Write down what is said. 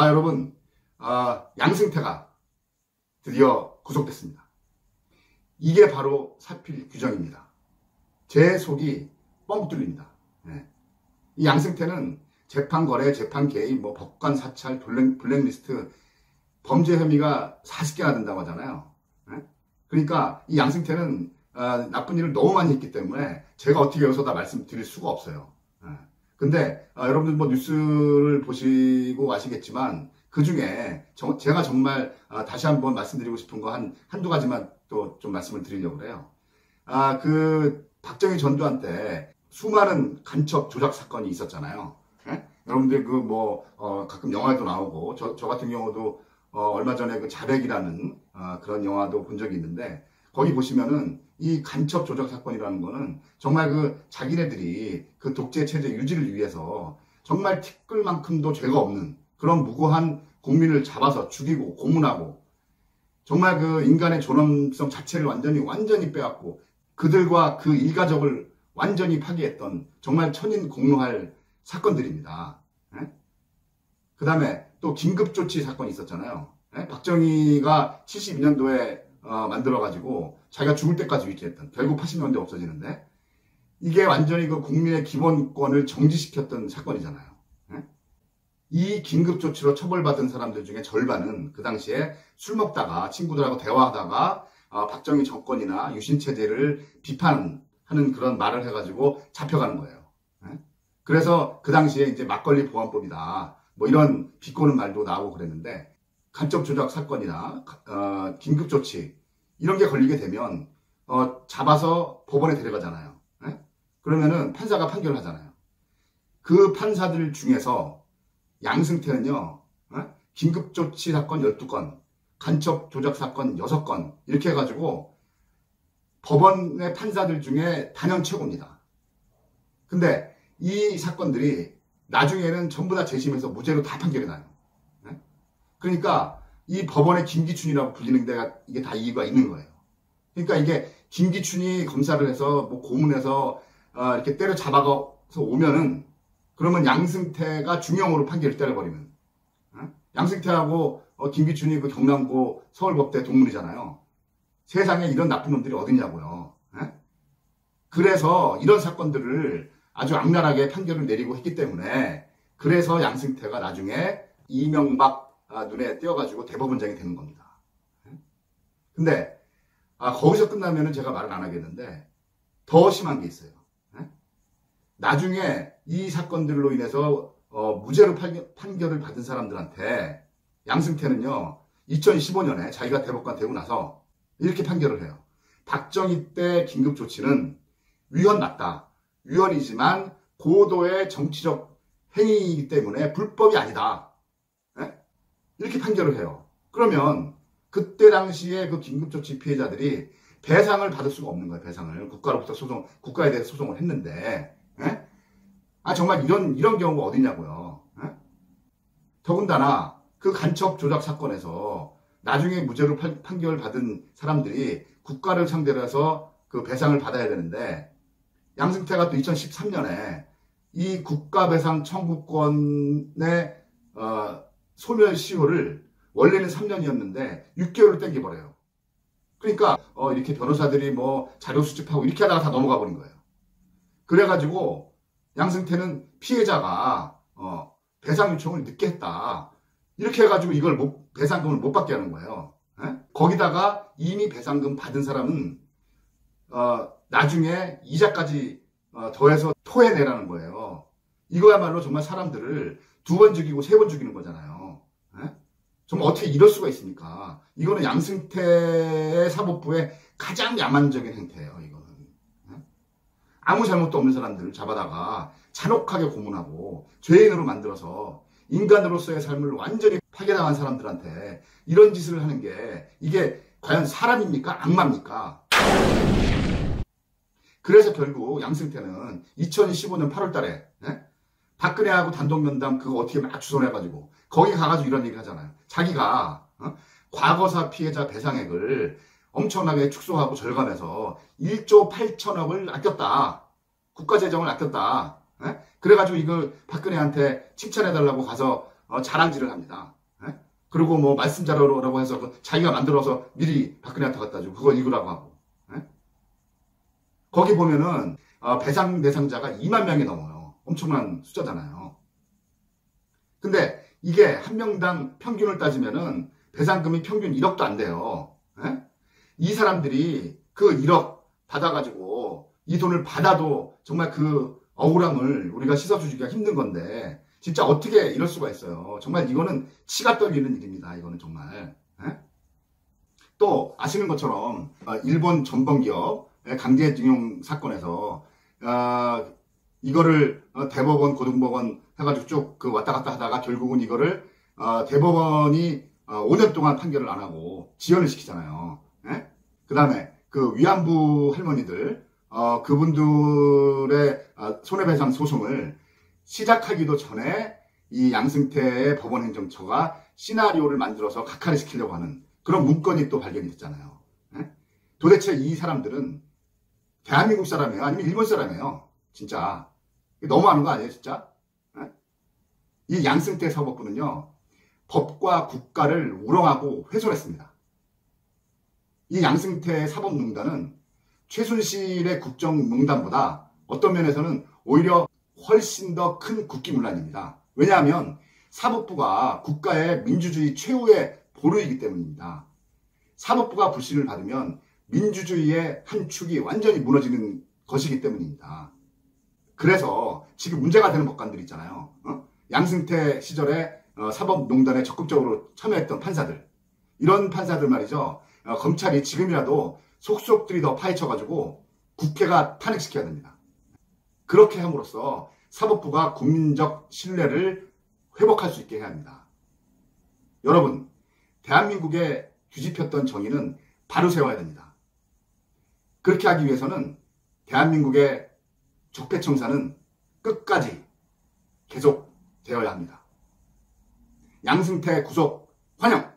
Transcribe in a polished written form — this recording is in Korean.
여러분, 양승태가 드디어 구속됐습니다. 이게 바로 사필 규정입니다. 제 속이 뻥 뚫립니다. 네. 이 양승태는 재판 거래, 재판 개입, 법관 사찰, 블랙리스트, 범죄 혐의가 40개나 된다고 하잖아요. 네? 그러니까 이 양승태는 나쁜 일을 너무 많이 했기 때문에 제가 어떻게 여기서 다 말씀드릴 수가 없어요. 근데 여러분들 뉴스를 보시고 아시겠지만 그 중에 제가 정말 다시 한번 말씀드리고 싶은 거 한두 가지만 또 좀 말씀을 드리려고 그래요. 그 박정희 전두환 때 수많은 간첩 조작 사건이 있었잖아요. 예? 여러분들 가끔 영화에도 나오고 저 같은 경우도 얼마 전에 그 자백이라는 그런 영화도 본 적이 있는데 거기 보시면은 이 간첩 조작 사건이라는 거는 정말 그 자기네들이 그 독재 체제 유지를 위해서 정말 티끌만큼도 죄가 없는 그런 무고한 국민을 잡아서 죽이고 고문하고 정말 그 인간의 존엄성 자체를 완전히 빼앗고 그들과 그 일가족을 완전히 파괴했던 정말 천인공노할 사건들입니다. 그 다음에 또 긴급조치 사건이 있었잖아요. 박정희가 72년도에 만들어가지고 자기가 죽을 때까지 유지했던, 결국 80년대 없어지는데 이게 완전히 그 국민의 기본권을 정지시켰던 사건이잖아요. 이 긴급조치로 처벌받은 사람들 중에 절반은 그 당시에 술 먹다가 친구들하고 대화하다가 박정희 정권이나 유신체제를 비판하는 그런 말을 해가지고 잡혀가는 거예요. 그래서 그 당시에 이제 막걸리 보안법이다. 이런 비꼬는 말도 나오고 그랬는데 간첩 조작 사건이나 긴급조치 이런 게 걸리게 되면 잡아서 법원에 데려가잖아요. 그러면은 판사가 판결을 하잖아요. 그 판사들 중에서 양승태는요, 긴급조치 사건 12건, 간첩 조작 사건 6건 이렇게 해가지고 법원의 판사들 중에 단연 최고입니다. 근데 이 사건들이 나중에는 전부 다 재심해서 무죄로 다 판결이 나요. 그러니까 이 법원의 김기춘이라고 불리는 데가 이게 다 이유가 있는 거예요. 그러니까 이게 김기춘이 검사를 해서 고문해서 이렇게 때려잡아서 오면은 그러면 양승태가 중형으로 판결을 때려버리면 양승태하고 김기춘이 그 경남고 서울법대 동문이잖아요. 세상에 이런 나쁜 놈들이 어딨냐고요. 그래서 이런 사건들을 아주 악랄하게 판결을 내리고 했기 때문에 그래서 양승태가 나중에 이명박 눈에 띄어가지고 대법원장이 되는 겁니다. 근데 거기서 끝나면은 제가 말을 안 하겠는데 더 심한 게 있어요. 나중에 이 사건들로 인해서 무죄로 판결을 받은 사람들한테 양승태는요 2015년에 자기가 대법관 되고 나서 이렇게 판결을 해요. 박정희 때 긴급조치는 위헌 맞다. 위헌이지만 고도의 정치적 행위이기 때문에 불법이 아니다. 이렇게 판결을 해요. 그러면 그때 당시에 그 긴급조치 피해자들이 배상을 받을 수가 없는 거예요. 배상을 국가로부터 국가에 대해서 소송을 했는데 정말 이런 경우가 어디냐고요. 더군다나 그 간첩 조작 사건에서 나중에 무죄로 판결을 받은 사람들이 국가를 상대로 해서 그 배상을 받아야 되는데 양승태가 또 2013년에 이 국가배상 청구권의 소멸시효를 원래는 3년이었는데 6개월을 땡겨버려요. 그러니까 이렇게 변호사들이 자료 수집하고 이렇게 하다가 다 넘어가 버린 거예요. 그래가지고 양승태는 피해자가 배상 요청을 늦게 했다. 이렇게 해가지고 이걸 배상금을 못 받게 하는 거예요. 거기다가 이미 배상금 받은 사람은 나중에 이자까지 더해서 토해내라는 거예요. 이거야말로 정말 사람들을 2번 죽이고 3번 죽이는 거잖아요. 정말 어떻게 이럴 수가 있습니까? 이거는 양승태의 사법부의 가장 야만적인 행태예요. 이거는 아무 잘못도 없는 사람들을 잡아다가 잔혹하게 고문하고 죄인으로 만들어서 인간으로서의 삶을 완전히 파괴당한 사람들한테 이런 짓을 하는 게 이게 과연 사람입니까? 악마입니까? 그래서 결국 양승태는 2015년 8월 달에 박근혜하고 단독면담 그거 어떻게 막 주선해가지고 거기 가가지고 이런 얘기를 하잖아요. 자기가 과거사 피해자 배상액을 엄청나게 축소하고 절감해서 1조 8천억을 아꼈다. 국가 재정을 아꼈다. 그래가지고 이걸 박근혜한테 칭찬해달라고 가서 자랑질을 합니다. 예? 그리고 뭐 말씀 자료라고 해서 자기가 만들어서 미리 박근혜한테 갖다 주고 그거 읽으라고 하고. 예? 거기 보면은 배상 대상자가 2만 명이 넘어요. 엄청난 숫자잖아요. 근데 이게 한 명당 평균을 따지면은 배상금이 평균 1억도 안 돼요. 예? 이 사람들이 그 1억 받아가지고 이 돈을 받아도 정말 그 억울함을 우리가 씻어주기가 힘든 건데 진짜 어떻게 이럴 수가 있어요. 정말 이거는 치가 떨리는 일입니다. 이거는 정말. 예? 또 아시는 것처럼 일본 전범기업의 강제징용 사건에서 이거를 대법원, 고등법원 해가지고 쭉 그 왔다 갔다 하다가 결국은 이거를 대법원이 5년 동안 판결을 안 하고 지연을 시키잖아요. 예? 그 다음에 그 위안부 할머니들 그분들의 손해배상 소송을 시작하기도 전에 이 양승태의 법원행정처가 시나리오를 만들어서 각하를 시키려고 하는 그런 문건이 또 발견이 됐잖아요. 예? 도대체 이 사람들은 대한민국 사람이에요? 아니면 일본 사람이에요? 진짜 너무하는 거 아니에요 진짜? 예? 이 양승태 사법부는요 법과 국가를 우롱하고 훼손했습니다. 이 양승태 사법농단은 최순실의 국정농단보다 어떤 면에서는 오히려 훨씬 더 큰 국기문란입니다. 왜냐하면 사법부가 국가의 민주주의 최후의 보루이기 때문입니다. 사법부가 불신을 받으면 민주주의의 한 축이 완전히 무너지는 것이기 때문입니다. 그래서 지금 문제가 되는 법관들 있잖아요. 양승태 시절에 사법농단에 적극적으로 참여했던 판사들. 이런 판사들 말이죠. 검찰이 지금이라도 속속 들이더 파헤쳐가지고 국회가 탄핵시켜야 됩니다. 그렇게 함으로써 사법부가 국민적 신뢰를 회복할 수 있게 해야 합니다. 여러분, 대한민국에 뒤집혔던 정의는 바로 세워야 됩니다. 그렇게 하기 위해서는 대한민국의 적폐청산은 끝까지 계속 되어야 합니다. 양승태 구속 환영!